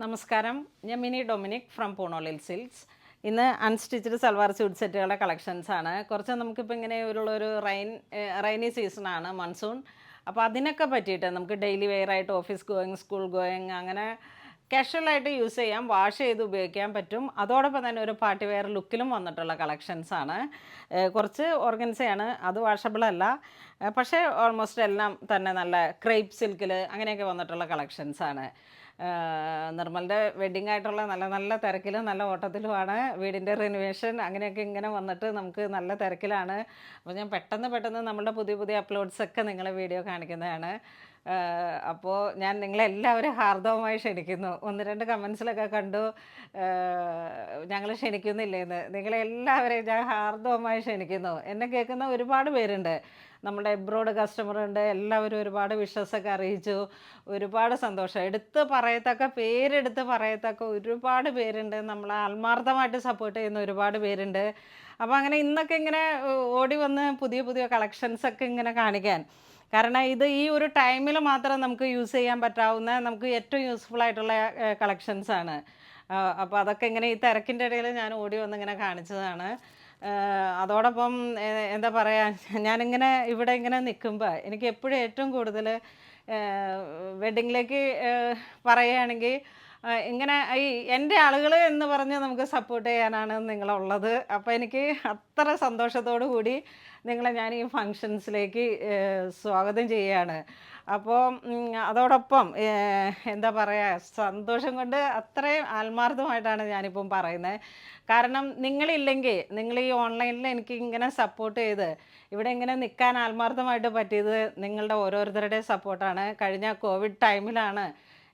നമസ്കാരം, ഞാൻ mini Dominic from പൂണോളിൽ silks. ഇന്ന് അൺസ്റ്റിച്ച്ഡ് സൽവാർ സ്യൂട്ട് സെറ്റുകളുടെ കളക്ഷൻസാണ്. കുറച്ച് നമുക്കിപ്പോൾ ഇങ്ങനെ ഒരു റൈനി സീസണാണ്, മൺസൂൺ. അപ്പോൾ അതിനൊക്കെ പറ്റിയിട്ട് നമുക്ക് ഡെയിലി വെയറായിട്ട് ഓഫീസ് ഗോയിങ്, സ്കൂൾ ഗോയിങ്, അങ്ങനെ കാഷ്വലായിട്ട് യൂസ് ചെയ്യാം, വാഷ് ചെയ്ത് ഉപയോഗിക്കാൻ പറ്റും. അതോടൊപ്പം തന്നെ ഒരു പാർട്ടി വെയർ ലുക്കിലും വന്നിട്ടുള്ള കളക്ഷൻസാണ്. കുറച്ച് ഓർഗൻസയാണ്, അത് വാഷബിൾ അല്ല. പക്ഷേ ഓൾമോസ്റ്റ് എല്ലാം തന്നെ നല്ല ക്രേപ്പ് സിൽക്കിൽ അങ്ങനെയൊക്കെ വന്നിട്ടുള്ള കളക്ഷൻസാണ്. നിർമ്മലിൻ്റെ വെഡ്ഡിങ് ആയിട്ടുള്ള നല്ല നല്ല തിരക്കിലും നല്ല ഓട്ടത്തിലുമാണ്. വീടിൻ്റെ റിനോവേഷൻ അങ്ങനെയൊക്കെ ഇങ്ങനെ വന്നിട്ട് നമുക്ക് നല്ല തിരക്കിലാണ്. അപ്പോൾ ഞാൻ പെട്ടെന്ന് നമ്മളുടെ പുതിയ അപ്ലോഡ്സൊക്കെ നിങ്ങളെ വീഡിയോ കാണിക്കുന്നതാണ്. അപ്പോൾ ഞാൻ നിങ്ങളെല്ലാവരും ഹാർദവമായി ക്ഷണിക്കുന്നു. 1-2 കമൻസിലൊക്കെ കണ്ടു ഞങ്ങൾ ക്ഷണിക്കുന്നില്ലേന്ന്. നിങ്ങളെല്ലാവരെയും ഞാൻ ഹാർദവമായി ക്ഷണിക്കുന്നു. എന്നെ കേൾക്കുന്ന ഒരുപാട് പേരുണ്ട്, നമ്മുടെ എബ്രോഡ് കസ്റ്റമറുണ്ട്. എല്ലാവരും ഒരുപാട് വിഷസൊക്കെ അറിയിച്ചു. ഒരുപാട് സന്തോഷം. പേരെടുത്ത് പറയത്തക്ക ഒരുപാട് പേരുണ്ട്. നമ്മളെ ആത്മാർത്ഥമായിട്ട് സപ്പോർട്ട് ചെയ്യുന്ന ഒരുപാട് പേരുണ്ട്. അപ്പോൾ അങ്ങനെ ഇന്നൊക്കെ ഇങ്ങനെ ഓടി വന്ന് പുതിയ കളക്ഷൻസൊക്കെ ഇങ്ങനെ കാണിക്കാൻ കാരണം ഇത് ഈ ഒരു ടൈമിൽ മാത്രം നമുക്ക് യൂസ് ചെയ്യാൻ പറ്റാവുന്ന, നമുക്ക് ഏറ്റവും യൂസ്ഫുൾ ആയിട്ടുള്ള കളക്ഷൻസാണ്. അപ്പോൾ അതൊക്കെ ഇങ്ങനെ ഈ തിരക്കിൻ്റെ ഇടയിൽ ഞാൻ ഓടി വന്ന് ഇങ്ങനെ കാണിച്ചതാണ്. അതോടൊപ്പം എന്താ പറയുക, ഞാനിങ്ങനെ ഇവിടെ ഇങ്ങനെ നിൽക്കുമ്പോൾ എനിക്ക് എപ്പോഴും ഏറ്റവും കൂടുതൽ വെഡ്ഡിങ്ങിലേക്ക് പറയുകയാണെങ്കിൽ ഇങ്ങനെ ഈ എൻ്റെ ആളുകൾ എന്ന് പറഞ്ഞ് നമുക്ക് സപ്പോർട്ട് ചെയ്യാനാണ് നിങ്ങളുള്ളത്. അപ്പോൾ എനിക്ക് അത്ര സന്തോഷത്തോടു കൂടി നിങ്ങളെ ഞാൻ ഈ ഫങ്ഷൻസിലേക്ക് സ്വാഗതം ചെയ്യുകയാണ്. അപ്പോൾ അതോടൊപ്പം എന്താ പറയുക, സന്തോഷം കൊണ്ട് അത്രയും ആത്മാർത്ഥമായിട്ടാണ് ഞാനിപ്പം പറയുന്നത്. കാരണം നിങ്ങളില്ലെങ്കിൽ, നിങ്ങൾ ഈ ഓൺലൈനിൽ എനിക്ക് ഇങ്ങനെ സപ്പോർട്ട് ചെയ്ത് ഇവിടെ ഇങ്ങനെ നിൽക്കാൻ ആത്മാർത്ഥമായിട്ട് പറ്റിയത് നിങ്ങളുടെ ഓരോരുത്തരുടെയും സപ്പോർട്ടാണ്. കഴിഞ്ഞ കോവിഡ് ടൈമിലാണ്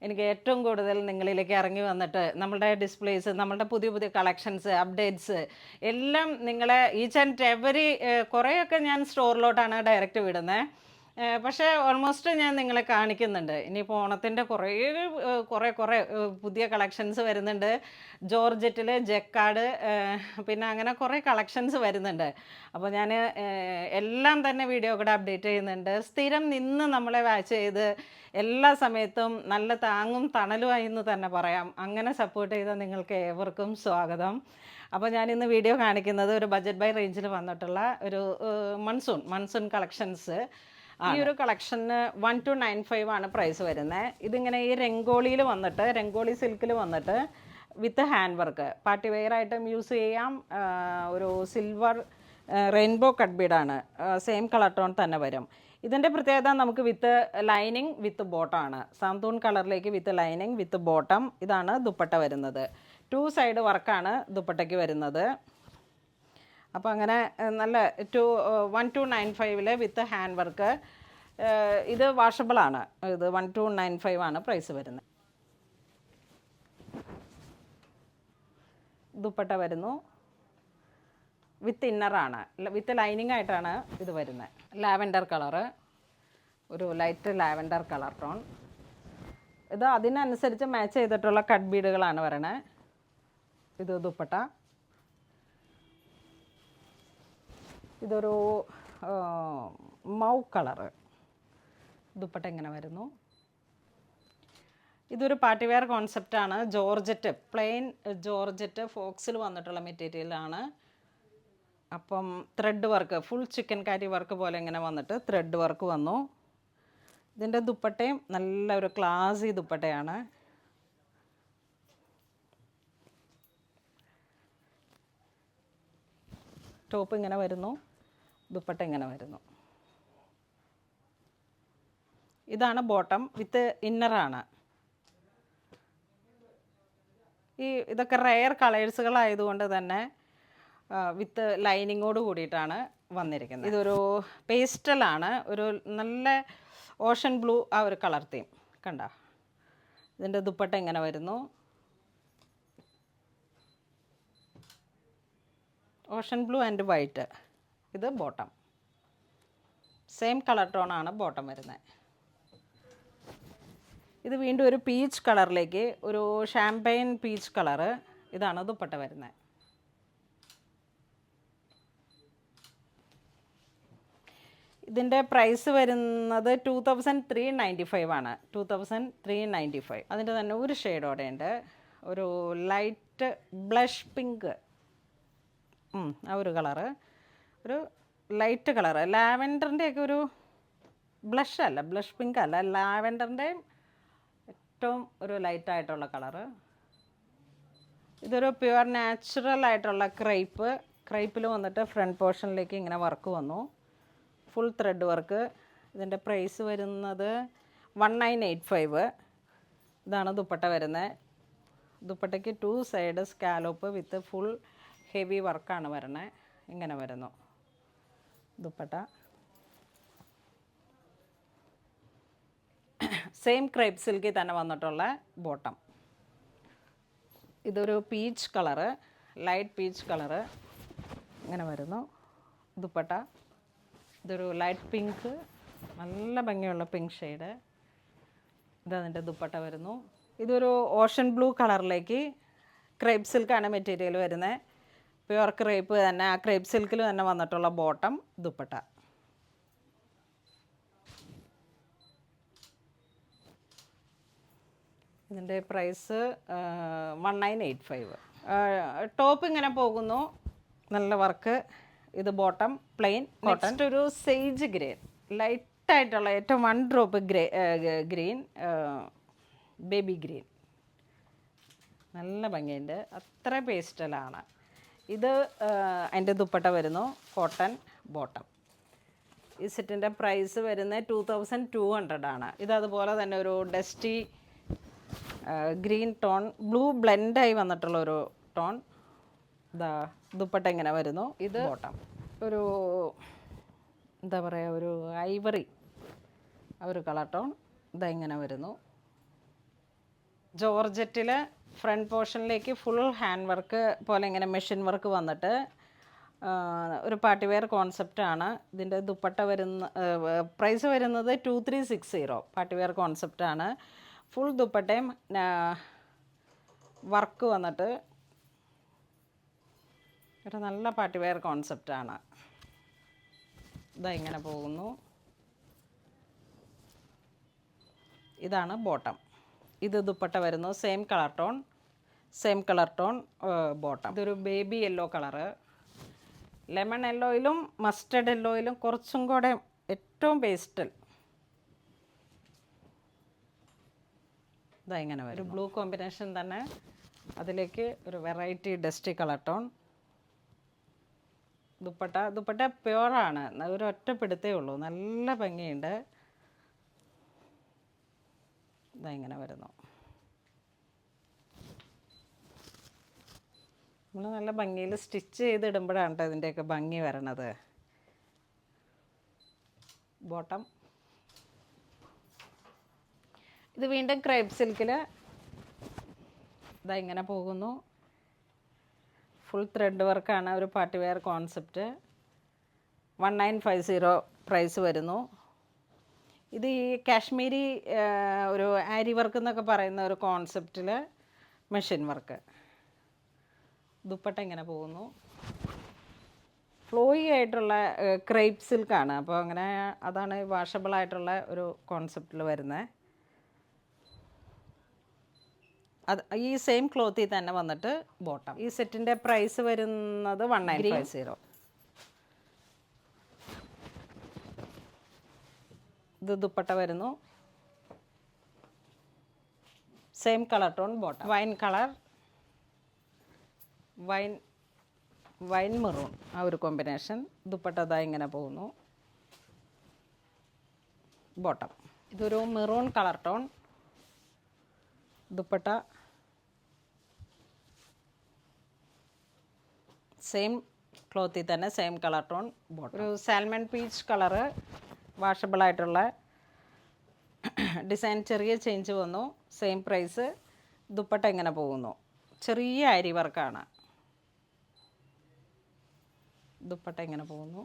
എനിക്ക് ഏറ്റവും കൂടുതൽ നിങ്ങളിലേക്ക് ഇറങ്ങി വന്നിട്ട് നമ്മളുടെ ഡിസ്പ്ലേസ്, നമ്മളുടെ പുതിയ കളക്ഷൻസ്, അപ്ഡേറ്റ്സ് എല്ലാം നിങ്ങളെ ഈച്ച് ആൻഡ് എവറി കുറേയൊക്കെ ഞാൻ സ്റ്റോറിലോട്ടാണ് ഡയറക്റ്റ് വിടുന്നത്. പക്ഷേ ഓൾമോസ്റ്റ് ഞാൻ നിങ്ങളെ കാണിക്കുന്നുണ്ട്. ഇനിയിപ്പോൾ ഓണത്തിൻ്റെ കുറേ പുതിയ കളക്ഷൻസ് വരുന്നുണ്ട്. ജോർജറ്റിൽ, ജക്കാർഡ്, പിന്നെ അങ്ങനെ കുറേ കളക്ഷൻസ് വരുന്നുണ്ട്. അപ്പോൾ ഞാൻ എല്ലാം തന്നെ വീഡിയോ കൂടെ അപ്ഡേറ്റ് ചെയ്യുന്നുണ്ട്. സ്ഥിരം നിന്ന് നമ്മളെ വാച്ച് ചെയ്ത് എല്ലാ സമയത്തും നല്ല താങ്ങും തണലുമായി എന്ന് തന്നെ പറയാം. അങ്ങനെ സപ്പോർട്ട് ചെയ്ത നിങ്ങൾക്ക് ഏവർക്കും സ്വാഗതം. അപ്പോൾ ഞാനിന്ന് വീഡിയോ കാണിക്കുന്നത് ഒരു ബഡ്ജറ്റ് ബൈ റേഞ്ചിൽ വന്നിട്ടുള്ള ഒരു മൺസൂൺ കളക്ഷൻസ്. ഈ ഒരു കളക്ഷന് 1295 ആണ് പ്രൈസ് വരുന്നത്. ഇതിങ്ങനെ ഈ രംഗോളി സിൽക്കിൽ വന്നിട്ട് with hand work, party wear ആയിട്ടും യൂസ് ചെയ്യാം. ഒരു സിൽവർ റെയിൻബോ കട്ട് ബീഡാണ്, സെയിം കളർ ടോൺ തന്നെ വരും. ഇതിൻ്റെ പ്രത്യേകത നമുക്ക് വിത്ത് ലൈനിങ് വിത്ത് ബോട്ടമാണ്. സാന്തൂൺ കളറിലേക്ക് വിത്ത് ലൈനിങ് വിത്ത് ബോട്ടം. ഇതാണ് ദുപ്പട്ട വരുന്നത്. 2 സൈഡ് വർക്കാണ് ദുപ്പട്ടയ്ക്ക് വരുന്നത്. അപ്പോൾ അങ്ങനെ നല്ല 1295 വിത്ത് ഹാൻഡ് വർക്ക്. ഇത് വാഷബിളാണ്. ഇത് 1295 ആണ് പ്രൈസ് വരുന്നത്. ദുപ്പട്ട വരുന്നു വിത്ത് ഇന്നറാണ്, വിത്ത് ലൈനിങ് ആയിട്ടാണ് ഇത് വരുന്നത്. ലാവൻഡർ കളറ്, ഒരു ലൈറ്റ് ലാവൻഡർ കളർ ടോൺ. ഇത് അതിനനുസരിച്ച് മാച്ച് ചെയ്തിട്ടുള്ള കട്ട് ബീഡുകളാണ് വരണേ. ഇത് ദുപ്പട്ട. ഇതൊരു മൗ കളറ് ദുപ്പട്ട ഇങ്ങനെ വരുന്നു. ഇതൊരു പാർട്ടി വെയർ കോൺസെപ്റ്റാണ്. ജോർജറ്റ്, പ്ലെയിൻ ജോർജറ്റ് ഫോക്സിൽ വന്നിട്ടുള്ള മെറ്റീരിയലാണ്. അപ്പം thread work, full chikankari work പോലെ ഇങ്ങനെ വന്നിട്ട് ത്രെഡ് വർക്ക് വന്നു. ഇതിൻ്റെ ദുപ്പട്ടയും നല്ല ഒരു ക്ലാസി ദുപ്പട്ടയാണ്. ടോപ്പ് ഇങ്ങനെ വരുന്നു, ദുപ്പട്ട ഇങ്ങനെ വരുന്നു. ഇതാണ് ബോട്ടം വിത്ത് ഇന്നറാണ്. ഇതൊക്കെ റെയർ കളേഴ്സുകളായതുകൊണ്ട് തന്നെ വിത്ത് ലൈനിങ്ങോട് കൂടിയിട്ടാണ് വന്നിരിക്കുന്നത്. ഇതൊരു പേസ്റ്റലാണ്, ഒരു നല്ല ഓഷൻ ബ്ലൂ ആ ഒരു കളർ തീം കണ്ട. ഇതിൻ്റെ ദുപ്പട്ട ഇങ്ങനെ വരുന്നു, ഓഷൻ ബ്ലൂ ആൻഡ് വൈറ്റ്. ഇത് ബോട്ടം, സെയിം കളർ ടോണാണ് ബോട്ടം വരുന്നത്. ഇത് വീണ്ടും ഒരു പീച്ച് കളറിലേക്ക്, ഒരു ഷാമ്പെയിൻ പീച്ച് കളറ്. ഇതാണ് ദുപ്പട്ട വരുന്നത്. ഇതിൻ്റെ പ്രൈസ് വരുന്നത് 2395 ആണ്. 2395. അതിൻ്റെ തന്നെ ഒരു ഷെയ്ഡോടെ ഉണ്ട്, ഒരു ലൈറ്റ് ബ്ലഷ് പിങ്ക്, ആ ഒരു കളറ്, ഒരു ലൈറ്റ് കളറ്, ലാവൻഡറിൻ്റെയൊക്കെ ഒരു ബ്ലഷ് അല്ല, ബ്ലഷ് പിങ്ക് അല്ല, ലാവൻഡറിൻ്റെയും ഏറ്റവും ഒരു ലൈറ്റായിട്ടുള്ള കളറ്. ഇതൊരു പ്യുവർ നാച്ചുറൽ ആയിട്ടുള്ള ക്രൈപ്പിൽ വന്നിട്ട് ഫ്രണ്ട് പോർഷനിലേക്ക് ഇങ്ങനെ വർക്ക് വന്നു, ഫുൾ ത്രെഡ് വർക്ക്. ഇതിൻ്റെ പ്രൈസ് വരുന്നത് 1985. ഇതാണ് ദുപ്പട്ട വരുന്നത്. ദുപ്പട്ടയ്ക്ക് 2 side scallop with full heavy വർക്കാണ് വരണത്. ഇങ്ങനെ വരുന്നു ദുപ്പട്ട. സെയിം ക്രേപ്പ് സിൽക്കിൽ തന്നെ വന്നിട്ടുള്ള ബോട്ടം. ഇതൊരു peach colour, light peach colour, ഇങ്ങനെ വരുന്നു ദുപ്പട്ട. ഇതൊരു ലൈറ്റ് പിങ്ക്, നല്ല ഭംഗിയുള്ള പിങ്ക് ഷെയ്ഡ്. ഇതതിൻ്റെ ദുപ്പട്ട വരുന്നു. ഇതൊരു ഓഷൻ ബ്ലൂ കളറിലേക്ക് ക്രേപ്പ് സിൽക്കാണ് മെറ്റീരിയൽ വരുന്നത്. പ്യുവർ ക്രേപ്പ് തന്നെ, ആ ക്രേപ്പ് സിൽക്കിൽ തന്നെ വന്നിട്ടുള്ള ബോട്ടം, ദുപ്പട്ട. ഇതിൻ്റെ പ്രൈസ് 1985. ടോപ്പ് ഇങ്ങനെ പോകുന്നു, നല്ല വർക്ക്. ഇത് ബോട്ടം പ്ലെയിൻ കോട്ടൺ. ഒരു സേജ് ഗ്രീൻ, ലൈറ്റായിട്ടുള്ള ഏറ്റവും 1 ഡ്രോപ്പ് ഗ്രീൻ, ബേബി ഗ്രീൻ, നല്ല ഭംഗിയുണ്ട്, അത്ര പേസ്റ്റലാണ്. ഇത് അതിൻ്റെ ദുപ്പട്ട വരുന്നു, കോട്ടൺ ബോട്ടം. ഈ സെറ്റിൻ്റെ പ്രൈസ് വരുന്നത് 2200 ആണ്. ഇതതുപോലെ തന്നെ ഒരു ഡസ്റ്റി ഗ്രീൻ ടോൺ, ബ്ലൂ ബ്ലെൻഡായി വന്നിട്ടുള്ള ഒരു ടോൺ. ഇതാ ദുപ്പട്ട ഇങ്ങനെ വരുന്നു. ഇത് ബോട്ടം ഒരു എന്താ പറയുക, ഒരു ഐവറി ഒരു കളർ ടോൺ. ഇതാ ഇങ്ങനെ വരുന്നു. ജോർജറ്റിൽ ഫ്രണ്ട് പോർഷനിലേക്ക് ഫുൾ ഹാൻഡ് വർക്ക് പോലെ ഇങ്ങനെ മെഷീൻ വർക്ക് വന്നിട്ട് ഒരു പാർട്ടി വെയർ കോൺസെപ്റ്റാണ്. ഇതിൻ്റെ ദുപ്പട്ട പ്രൈസ് വരുന്നത് 2360. പാർട്ടി വെയർ കോൺസെപ്റ്റാണ്. ഫുൾ ദുപ്പട്ടയും വർക്ക് വന്നിട്ട് ഒരു നല്ല പാർട്ടി വെയർ കോൺസെപ്റ്റാണ്. ഇതാ ഇങ്ങനെ പോകുന്നു. ഇതാണ് ബോട്ടം. ഇത് ദുപ്പട്ട വരുന്നു, സെയിം കളർ ടോൺ ബോട്ടം. ഇതൊരു ബേബി യെല്ലോ കളറ്, ലെമൺ യെല്ലോയിലും മസ്റ്റർഡ് യെല്ലോയിലും കുറച്ചും കൂടെ ഏറ്റവും പേസ്റ്റൽ. ഇതാ ഇങ്ങനെ വരും. ഒരു ബ്ലൂ കോമ്പിനേഷൻ തന്നെ, അതിലേക്ക് ഒരു variety dusty colour tone. Dupatta പ്യുവറാണ്, ഒരു ഒറ്റപ്പെടുത്തേ ഉള്ളൂ, നല്ല ഭംഗിയുണ്ട്. ഇതാ ഇങ്ങനെ വരുന്നു. നമ്മൾ നല്ല ഭംഗിയിൽ സ്റ്റിച്ച് ചെയ്തിടുമ്പോഴാണ് കേട്ടോ ഇതിൻ്റെയൊക്കെ ഭംഗി വരണത്. ബോട്ടം. ഇത് വീണ്ടും ക്രേപ്പ് സിൽക്കിൽ ഇതാ ഇങ്ങനെ പോകുന്നു. ഫുൾ ത്രെഡ് വർക്കാണ്, ഒരു പാർട്ടി വെയർ കോൺസെപ്റ്റ്. 1950 പ്രൈസ് വരുന്നു. ഇത് ഈ കാശ്മീരി ഒരു ആരി വർക്ക് എന്നൊക്കെ പറയുന്ന ഒരു കോൺസെപ്റ്റിൽ മെഷീൻ വർക്ക്. ദുപ്പട്ട ഇങ്ങനെ പോകുന്നു. ഫ്ലോയി ആയിട്ടുള്ള ക്രേപ്പ് സിൽക്കാണ്, അപ്പോൾ അങ്ങനെ അതാണ് വാഷബിളായിട്ടുള്ള ഒരു കോൺസെപ്റ്റിൽ വരുന്നത്. അത് ഈ സെയിം ക്ലോത്തിൽ തന്നെ വന്നിട്ട് ബോട്ടം. ഈ സെറ്റിൻ്റെ പ്രൈസ് വരുന്നത് 1950. ഇത് ദുപ്പട്ട വരുന്നു, same colour tone bottom. Wine colour, wine maroon, ആ ഒരു കോമ്പിനേഷൻ. ദുപ്പട്ട ഇതാ ഇങ്ങനെ പോകുന്നു. ബോട്ടം. ഇതൊരു maroon colour tone. Dupatta same ക്ലോത്തിൽ തന്നെ, സെയിം കളർ ടോൺ ബോട്ടം. ഒരു സാൽമൺ പീച്ച് കളറ്, വാഷബിളായിട്ടുള്ള ഡിസൈൻ. ചെറിയ ചേഞ്ച് വന്നു, സെയിം പ്രൈസ്. ദുപ്പട്ട ഇങ്ങനെ പോകുന്നു, ചെറിയ അരി വർക്കാണ്. ദുപ്പട്ട ഇങ്ങനെ പോകുന്നു.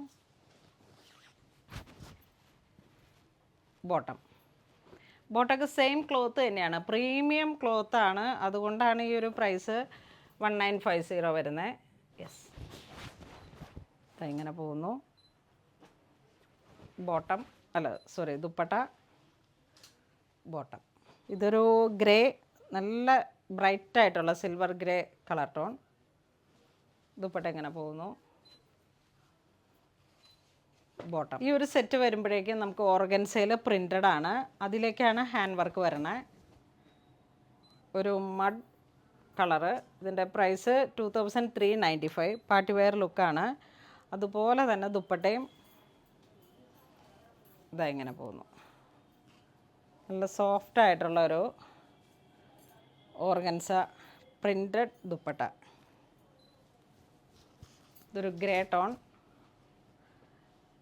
ബോട്ടൊക്കെ സെയിം ക്ലോത്ത് തന്നെയാണ്, പ്രീമിയം ക്ലോത്താണ്. അതുകൊണ്ടാണ് ഈ ഒരു പ്രൈസ് 1950 വരുന്നത്. യെസ്, ഇങ്ങനെ പോകുന്നു. ബോട്ടം, അല്ല സോറി, ദുപ്പട്ട, ബോട്ടം. ഇതൊരു ഗ്രേ, നല്ല ബ്രൈറ്റായിട്ടുള്ള silver grey colour tone. Dupatta ഇങ്ങനെ പോകുന്നു, ബോട്ടം. ഈ ഒരു സെറ്റ് വരുമ്പോഴേക്കും നമുക്ക് ഓർഗൻസയിൽ പ്രിൻ്റഡ് ആണ്, അതിലേക്കാണ് ഹാൻഡ് വർക്ക് വരണേ. ഒരു മഡ് കളറ്. ഇതിൻ്റെ പ്രൈസ് 2395. പാർട്ടി വെയർ ലുക്കാണ്. അതുപോലെ തന്നെ ദുപ്പട്ടയും ഇതാ ഇങ്ങനെ പോകുന്നു. നല്ല സോഫ്റ്റായിട്ടുള്ളൊരു ഓർഗൻസ പ്രിൻ്റഡ് ദുപ്പട്ട. ഇതൊരു ഗ്രേ ടോൺ.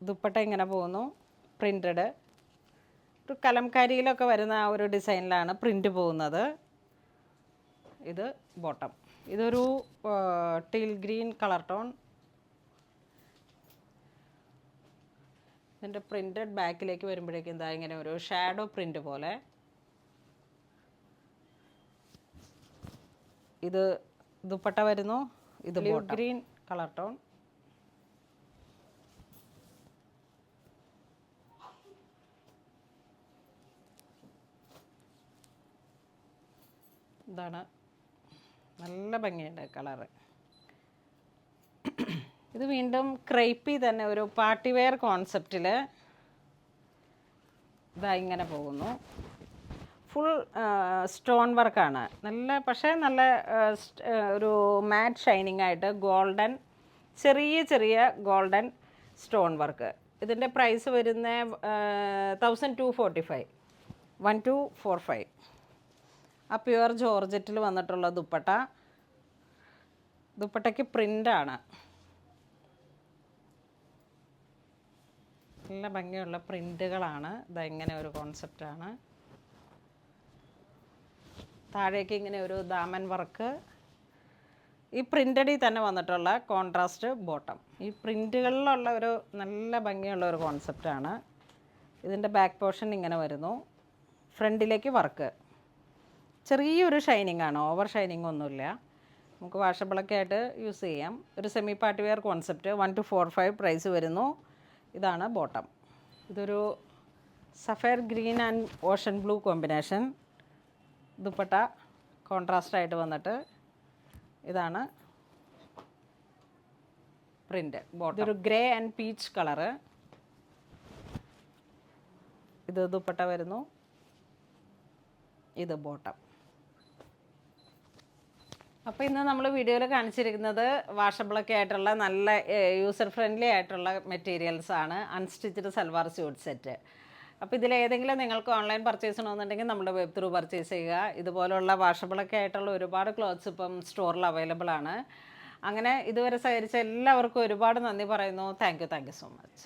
ദുപ്പട്ട ഇങ്ങനെ പോകുന്നു, പ്രിൻ്റഡ്. ഒരു കലംകാരിയിലൊക്കെ വരുന്ന ആ ഒരു ഡിസൈനിലാണ് പ്രിൻ്റ് പോകുന്നത്. ഇത് ബോട്ടം. ഇതൊരു ടീൽ ഗ്രീൻ കളർ ടോൺ. ഇതിൻ്റെ പ്രിൻ്റഡ് ബാക്കിലേക്ക് വരുമ്പോഴേക്കും എന്താ ഇങ്ങനെ ഒരു ഷാഡോ പ്രിൻ്റ് പോലെ. ഇത് ദുപ്പട്ട വരുന്നു. ഇത് ഗ്രീൻ കളർ ടോൺ. ഇതാണ്, നല്ല ഭംഗിയുണ്ട് കളറ്. ഇത് വീണ്ടും ക്രേപ്പി തന്നെ ഒരു പാർട്ടി വെയർ കോൺസെപ്റ്റിൽ ഇതാ ഇങ്ങനെ പോകുന്നു. ഫുൾ സ്റ്റോൺ വർക്കാണ്. നല്ല, പക്ഷേ നല്ല ഒരു മാറ്റ് ഷൈനിങ് ആയിട്ട് ഗോൾഡൻ, ചെറിയ ചെറിയ ഗോൾഡൻ സ്റ്റോൺ വർക്ക്. ഇതിൻ്റെ പ്രൈസ് വരുന്ന 1245, 1245. ആ പ്യുവർ ജോർജറ്റിൽ വന്നിട്ടുള്ള ദുപ്പട്ട. ദുപ്പട്ടയ്ക്ക് പ്രിൻ്റാണ്, നല്ല ഭംഗിയുള്ള പ്രിൻ്റുകളാണ്. ഇതെങ്ങനെ ഒരു കോൺസെപ്റ്റാണ്. താഴേക്ക് ഇങ്ങനെ ഒരു ദാമൻ വർക്ക്. ഈ പ്രിൻ്റഡിൽ തന്നെ വന്നിട്ടുള്ള കോൺട്രാസ്റ്റ് ബോട്ടം. ഈ പ്രിൻ്റുകളിലുള്ള ഒരു നല്ല ഭംഗിയുള്ള ഒരു കോൺസെപ്റ്റാണ്. ഇതിൻ്റെ ബാക്ക് പോർഷൻ ഇങ്ങനെ വരുന്നു, ഫ്രണ്ടിലേക്ക് വർക്ക്. ചെറിയൊരു ഷൈനിങ് ആണ്, ഓവർ ഷൈനിങ് ഒന്നുമില്ല. നമുക്ക് വാഷബിളൊക്കെ ആയിട്ട് യൂസ് ചെയ്യാം. ഒരു semi party wear concept. 1245 price വരുന്നു. ഇതാണ് ബോട്ടം. ഇതൊരു sapphire green and ocean blue combination. Dupatta കോൺട്രാസ്റ്റായിട്ട് വന്നിട്ട് ഇതാണ് പ്രിൻ്റ്. ബോട്ടം ഇതൊരു ഗ്രേ ആൻഡ് പീച്ച് കളറ്. ഇത് ദുപ്പട്ട വരുന്നു, ഇത് ബോട്ടം. അപ്പോൾ ഇന്ന് നമ്മൾ വീഡിയോയിൽ കാണിച്ചിരിക്കുന്നത് വാഷബിളൊക്കെ ആയിട്ടുള്ള നല്ല യൂസർ ഫ്രണ്ട്ലി ആയിട്ടുള്ള മെറ്റീരിയൽസാണ്. Unstitched salwar suit set. അപ്പോൾ ഇതിലേതെങ്കിലും നിങ്ങൾക്ക് ഓൺലൈൻ പർച്ചേസ് ചെയ്യണമെന്നുണ്ടെങ്കിൽ നമ്മുടെ വെബ് ത്രൂ പർച്ചേസ് ചെയ്യുക. ഇതുപോലുള്ള വാഷബിളൊക്കെ ആയിട്ടുള്ള ഒരുപാട് ക്ലോത്ത്സ് ഇപ്പം സ്റ്റോറിൽ അവൈലബിൾ ആണ്. അങ്ങനെ ഇതുവരെ സഹകരിച്ച എല്ലാവർക്കും ഒരുപാട് നന്ദി പറയുന്നു. Thank you so much.